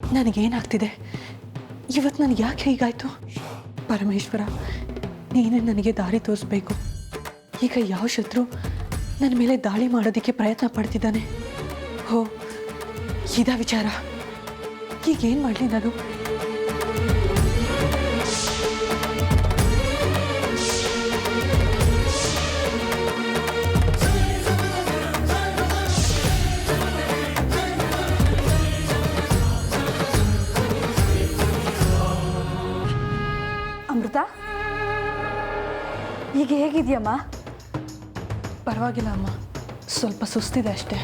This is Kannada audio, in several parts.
ನನಗೇನಾಗ್ತಿದೆ ಇವತ್ತು? ನನಗೆ ಯಾಕೆ ಹೀಗಾಯಿತು? ಪರಮೇಶ್ವರ, ನೀನೇ ನನಗೆ ದಾರಿ ತೋರಿಸ್ಬೇಕು. ಈಗ ಯಾವ ಶತ್ರು ನನ್ನ ಮೇಲೆ ದಾಳಿ ಮಾಡೋದಕ್ಕೆ ಪ್ರಯತ್ನ ಪಡ್ತಿದ್ದಾನೆ? ಹೋ, ಇದಾ ವಿಚಾರ. ಈಗೇನು ಮಾಡಲಿ ನಾನು? ಅಮೃತ, ಈಗ ಹೇಗಿದೆಯಮ್ಮ? ಪರವಾಗಿಲ್ಲ ಅಮ್ಮ, ಸ್ವಲ್ಪ ಸುಸ್ತಿದೆ ಅಷ್ಟೇ.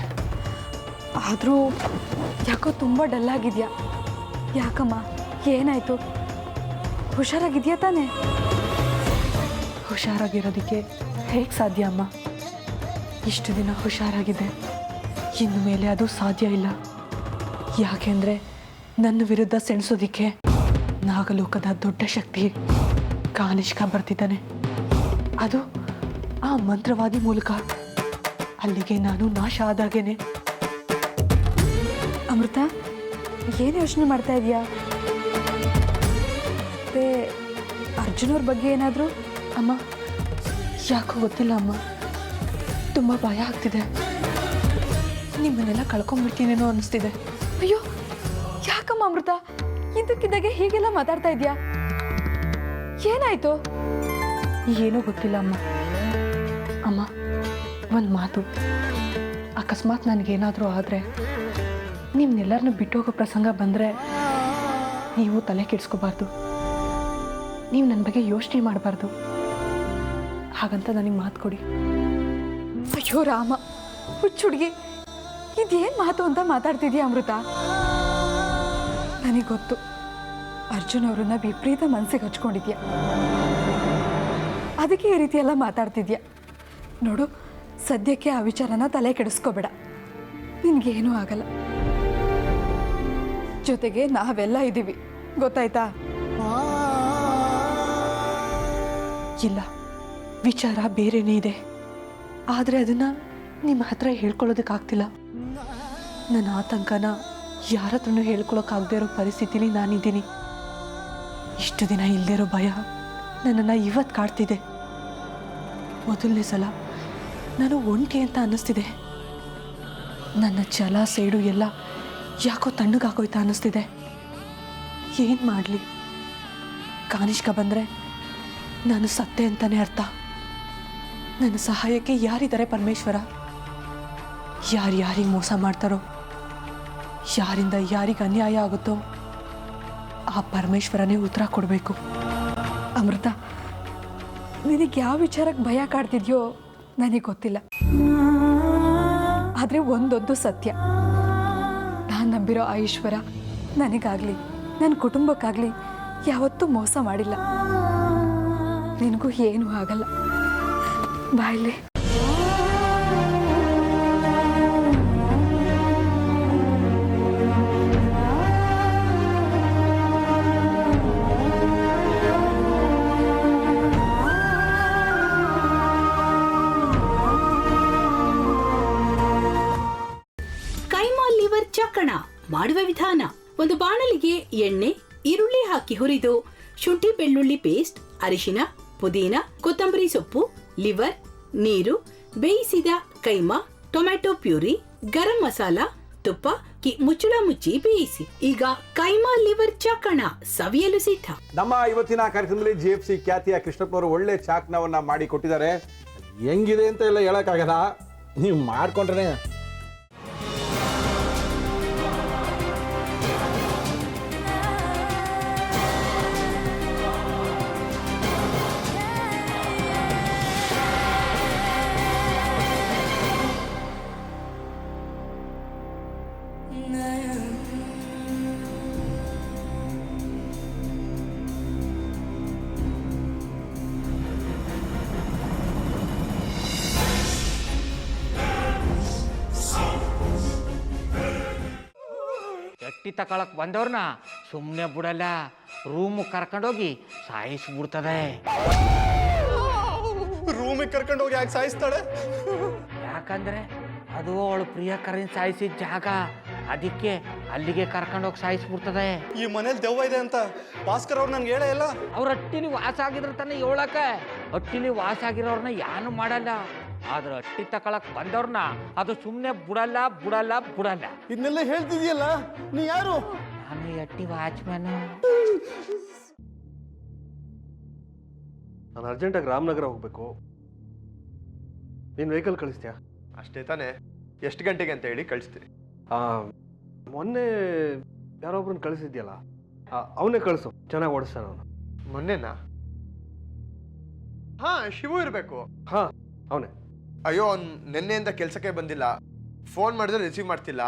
ಆದರೂ ಯಾಕೋ ತುಂಬ ಡಲ್ ಆಗಿದೆಯಾ? ಯಾಕಮ್ಮ, ಏನಾಯಿತು? ಹುಷಾರಾಗಿದೆಯಾ ತಾನೇ? ಹುಷಾರಾಗಿರೋದಕ್ಕೆ ಹೇಗೆ ಸಾಧ್ಯ ಅಮ್ಮ? ಇಷ್ಟು ದಿನ ಹುಷಾರಾಗಿದೆ, ಇನ್ನು ಮೇಲೆ ಅದು ಸಾಧ್ಯ ಇಲ್ಲ. ಯಾಕೆಂದರೆ ನನ್ನ ವಿರುದ್ಧ ಸೆಣಸೋದಿಕ್ಕೆ ನಾಗಲೋಕದ ದೊಡ್ಡ ಶಕ್ತಿ ಕಾನಿಷ್ಕ ಬರ್ತಿದ್ದಾನೆ. ಅದು ಆ ಮಂತ್ರವಾದಿ ಮೂಲಕ. ಅಲ್ಲಿಗೆ ನಾನು ನಾಶ ಆದಾಗೇನೆ. ಅಮೃತ, ಏನು ಯೋಚನೆ ಮಾಡ್ತಾ ಇದೆಯಾ? ಮತ್ತೆ ಅರ್ಜುನವ್ರ ಬಗ್ಗೆ ಏನಾದರೂ? ಅಮ್ಮ, ಯಾಕೋ ಗೊತ್ತಿಲ್ಲ ಅಮ್ಮ, ತುಂಬ ಭಯ ಆಗ್ತಿದೆ. ನಿಮ್ಮನ್ನೆಲ್ಲ ಕಳ್ಕೊಂಡ್ಬಿಡ್ತೀನೇನೋ ಅನ್ನಿಸ್ತಿದೆ. ಅಯ್ಯೋ, ಯಾಕಮ್ಮ ಅಮೃತ ಇದ್ದಕ್ಕಿದ್ದಾಗೆ ಹೀಗೆಲ್ಲ ಮಾತಾಡ್ತಾ ಇದೆಯಾ? ಏನಾಯಿತು? ಏನೂ ಗೊತ್ತಿಲ್ಲ ಅಮ್ಮ. ಅಮ್ಮ, ಒಂದು ಮಾತು, ಅಕಸ್ಮಾತ್ ನನಗೇನಾದರೂ ಆದರೆ, ನಿಮ್ಮನ್ನೆಲ್ಲರನ್ನೂ ಬಿಟ್ಟೋಗೋ ಪ್ರಸಂಗ ಬಂದರೆ ನೀವು ತಲೆ ಕೆಡಿಸ್ಕೋಬಾರ್ದು. ನೀವು ನನ್ನ ಬಗ್ಗೆ ಯೋಚನೆ ಮಾಡಬಾರ್ದು. ಹಾಗಂತ ನನಗೆ ಮಾತು ಕೊಡಿ. ಅಯ್ಯೋ ರಾಮ, ಹುಚ್ಚುಡುಗಿ, ಇದೇನು ಮಾತು ಅಂತ ಮಾತಾಡ್ತಿದ್ಯಾ ಅಮೃತ? ನನಗೆ ಗೊತ್ತು, ಅರ್ಜುನ್ ಅವ್ರನ್ನ ವಿಪರೀತ ಮನಸ್ಸಿಗೆ ಹಚ್ಕೊಂಡಿದ್ಯಾ. ಅದಕ್ಕೆ ಈ ರೀತಿ ಎಲ್ಲ ಮಾತಾಡ್ತಿದ್ಯಾ. ನೋಡು, ಸದ್ಯಕ್ಕೆ ಆ ವಿಚಾರನ ತಲೆ ಕೆಡಿಸ್ಕೋಬೇಡ. ನಿನಗೇನೂ ಆಗಲ್ಲ. ಜೊತೆಗೆ ನಾವೆಲ್ಲ ಇದ್ದೀವಿ, ಗೊತ್ತಾಯ್ತಾ? ಇಲ್ಲ, ವಿಚಾರ ಬೇರೆನೇ ಇದೆ. ಆದರೆ ಅದನ್ನು ನಿಮ್ಮ ಹತ್ರ ಹೇಳ್ಕೊಳ್ಳೋದಕ್ಕಾಗ್ತಿಲ್ಲ. ನನ್ನ ಆತಂಕನ ಯಾರ ಹತ್ರನೂ ಹೇಳ್ಕೊಳಕ್ಕಾಗದೇ ಇರೋ ಪರಿಸ್ಥಿತಿಲಿ ನಾನಿದ್ದೀನಿ. ಇಷ್ಟು ದಿನ ಇಲ್ಲದೇ ಇರೋ ಭಯ ನನ್ನನ್ನು ಇವತ್ತು ಕಾಡ್ತಿದೆ. ಮೊದಲನೇ ಸಲ ನಾನು ಒಂಟಿ ಅಂತ ಅನ್ನಿಸ್ತಿದೆ. ನನ್ನ ಛಲ ಸೇಡು ಎಲ್ಲ ಯಾಕೋ ತಣ್ಣಗಾಗೋಯ್ತಾ ಅನ್ನಿಸ್ತಿದೆ. ಏನು ಮಾಡಲಿ? ಕಾನಿಷ್ಕ ಬಂದರೆ ನಾನು ಸತ್ತೆ ಅಂತಲೇ ಅರ್ಥ. ನನ್ನ ಸಹಾಯಕ್ಕೆ ಯಾರಿದ್ದಾರೆ ಪರಮೇಶ್ವರ? ಯಾರಿಗೆ ಮೋಸ ಮಾಡ್ತಾರೋ, ಯಾರಿಂದ ಯಾರಿಗೆ ಅನ್ಯಾಯ ಆಗುತ್ತೋ ಆ ಪರಮೇಶ್ವರನೇ ಉತ್ತರ ಕೊಡಬೇಕು. ಅಮೃತ, ನಿನಗೆ ಯಾವ ವಿಚಾರಕ್ಕೆ ಭಯ ಕಾಡ್ತಿದ್ಯೋ ನನಗೆ ಗೊತ್ತಿಲ್ಲ. ಆದರೆ ಒಂದೊಂದು ಸತ್ಯ, ನಾನು ನಂಬಿರೋ ಆ ಈಶ್ವರ ನನಗಾಗಲಿ ನನ್ನ ಕುಟುಂಬಕ್ಕಾಗಲಿ ಯಾವತ್ತೂ ಮೋಸ ಮಾಡಿಲ್ಲ. ನಿನಗೂ ಏನೂ ಆಗಲ್ಲ. ಬಾಯ್ಲಿ. ಕೈಮಾ ಲಿವರ್ ಚಕ್ಕಣ ಮಾಡುವ ವಿಧಾನ: ಒಂದು ಬಾಣಲಿಗೆ ಎಣ್ಣೆ, ಈರುಳ್ಳಿ ಹಾಕಿ ಹುರಿದು ಶುಂಠಿ ಬೆಳ್ಳುಳ್ಳಿ ಪೇಸ್ಟ್, ಅರಿಶಿನ, ಪುದೀನ, ಕೊತ್ತಂಬರಿ ಸೊಪ್ಪು, ಲಿವರ್, ನೀರು, ಬೇಯಿಸಿದ ಕೈಮಾ, ಟೊಮ್ಯಾಟೊ ಪ್ಯೂರಿ, ಗರಂ ಮಸಾಲ, ತುಪ್ಪ ಮುಚ್ಚಳ ಮುಚ್ಚಿ ಬೇಯಿಸಿ. ಈಗ ಕೈಮಾ ಲಿವರ್ ಚಾಕಣ ಸವಿಯಲು ಸಿದ್ಧ. ನಮ್ಮ ಇವತ್ತಿನ ಕಾರ್ಯಕ್ರಮದಲ್ಲಿ GFC ಖ್ಯಾತಿಯ ಕೃಷ್ಣಪ್ಪನವರು ಒಳ್ಳೆ ಚಾಕ್ನವನ್ನ ಮಾಡಿ ಕೊಟ್ಟಿದ್ದಾರೆ. ಹೆಂಗಿದೆ ಅಂತ ಎಲ್ಲ ಹೇಳಕ್ಕಾಗಲ್ಲ, ನೀವು ಮಾಡ್ಕೊಂಡ್ರೆ. ಚಟ್ಟಿ ತಕೊಳಕ್ ಬಂದವ್ರನ್ನ ಸುಮ್ಮನೆ ಬಿಡಲ್ಲ, ರೂಮ್ ಕರ್ಕೊಂಡೋಗಿ ಸಾಯಿಸ್ಬಿಡ್ತದೆ. ರೂಮಿಗೆ ಕರ್ಕೊಂಡೋಗಿ ಯಾಕೆ ಸಾಯಿಸ್ತಾಳೆ? ಯಾಕಂದ್ರೆ ಅದು ಅವಳು ಪ್ರಿಯಕರನ್ ಸಾಯಿಸಿದ ಜಾಗ. ಅದಕ್ಕೆ ಅಲ್ಲಿಗೆ ಕರ್ಕೊಂಡೋಗಿ ಸಾಯಿಸ್ಬಿಡ್ತದೆ. ಈ ಮನೇಲಿ ದೆವ್ವ ಇದೆ ಅಂತ ಭಾಸ್ಕರ್ ಅವ್ರು ನನ್ಗೆ ಹೇಳೇ ಇಲ್ಲ. ಅವ್ರ ಹಟ್ಟಿಲಿ ವಾಸ ಆಗಿದ್ರೆ ತಾನೇ ಹೇಳಕ. ಹಟ್ಟಿಲಿ ವಾಸ ಆಗಿರೋರ್ನ ಏನು ಮಾಡಲ್ಲ, ಆದ್ರೆ ಹಟ್ಟಿ ತಕೊಳಕ್ ಬಂದವ್ರನ್ನ ಅದು ಸುಮ್ಮನೆ ಬಿಡಲ್ಲ ಬಿಡಲ್ಲ ಬಿಡಲ್ಲ. ಇದನ್ನೆಲ್ಲ ಹೇಳ್ತಿದ್ಯಲ್ಲ, ನೀ ಯಾರು? ನಾನು ಈ ಹಟ್ಟಿ ವಾಚ್ಮ್ಯಾನ್. ನಾನು ಅರ್ಜೆಂಟಾಗಿ ರಾಮನಗರ ಹೋಗ್ಬೇಕು. ನೀನು ವೆಹಿಕಲ್ ಕಳಿಸ್ತೀಯಾ? ಅಷ್ಟೇ ತಾನೇ. ಎಷ್ಟು ಗಂಟೆಗೆ ಅಂತ ಹೇಳಿ ಕಳಿಸ್ತೀನಿ. ಮೊನ್ನೆ ಯಾರೊಬ್ರನ್ನ ಕಳಿಸಿದ್ಯಲ್ಲ, ಅವನೇ ಕಳಿಸು, ಚೆನ್ನಾಗಿ ಓಡಿಸ್ತಾನ ಅವನು. ಮೊನ್ನೆನಾ? ಹಾ, ಶಿವು ಇರಬೇಕು. ಹಾಂ, ಅವನೇ. ಅಯ್ಯೋ, ಅವ್ನು ನಿನ್ನೆಯಿಂದ ಕೆಲಸಕ್ಕೆ ಬಂದಿಲ್ಲ. ಫೋನ್ ಮಾಡಿದ್ರೆ ರಿಸೀವ್ ಮಾಡ್ತಿಲ್ಲ.